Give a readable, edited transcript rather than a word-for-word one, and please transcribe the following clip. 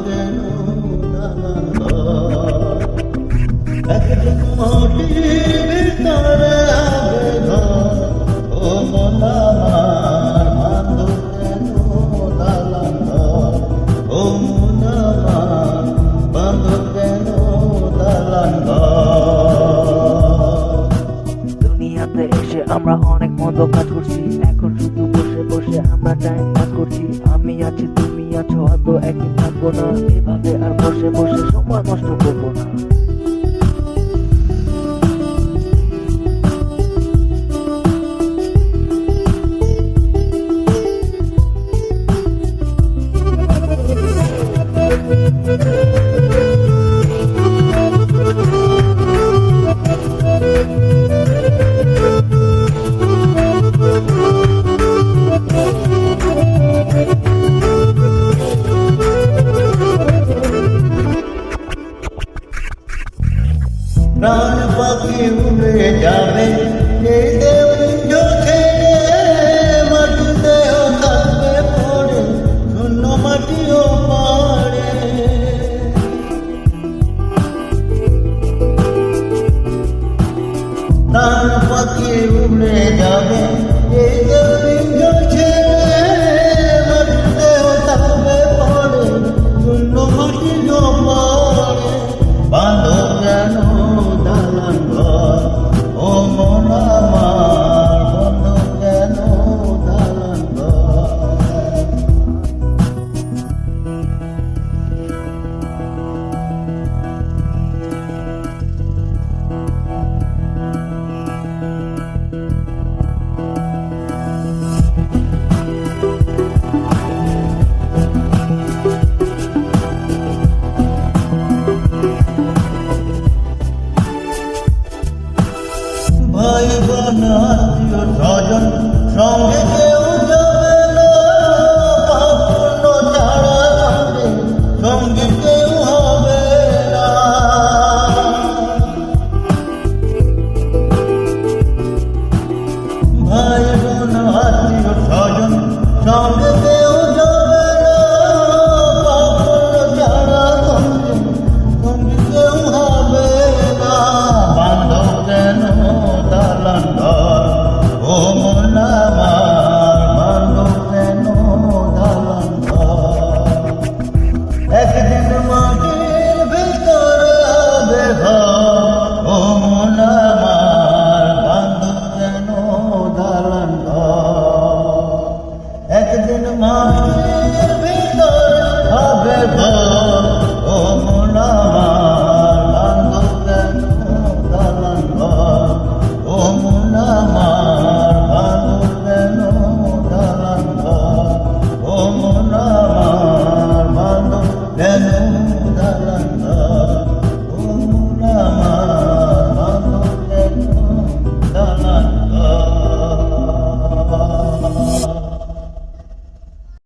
কেন দালান একজন মাটির ভিতরে আবেদন ও মন আমার বাঁধো কেন দালান ও মন আমার বাঁধো কেন দালান দুনিয়াতে এসে আমরা অনেক মন্দ কাজ করছি, এখন শুধু বসে বসে আমরা টাইম পাস করছি। আমি আছি তুমি আছো, হয়তো একদিন থাকবো না, এভাবে আর বসে বসে সময় নষ্ট করবো না। প্রাণ পাখি উড়ে যাবে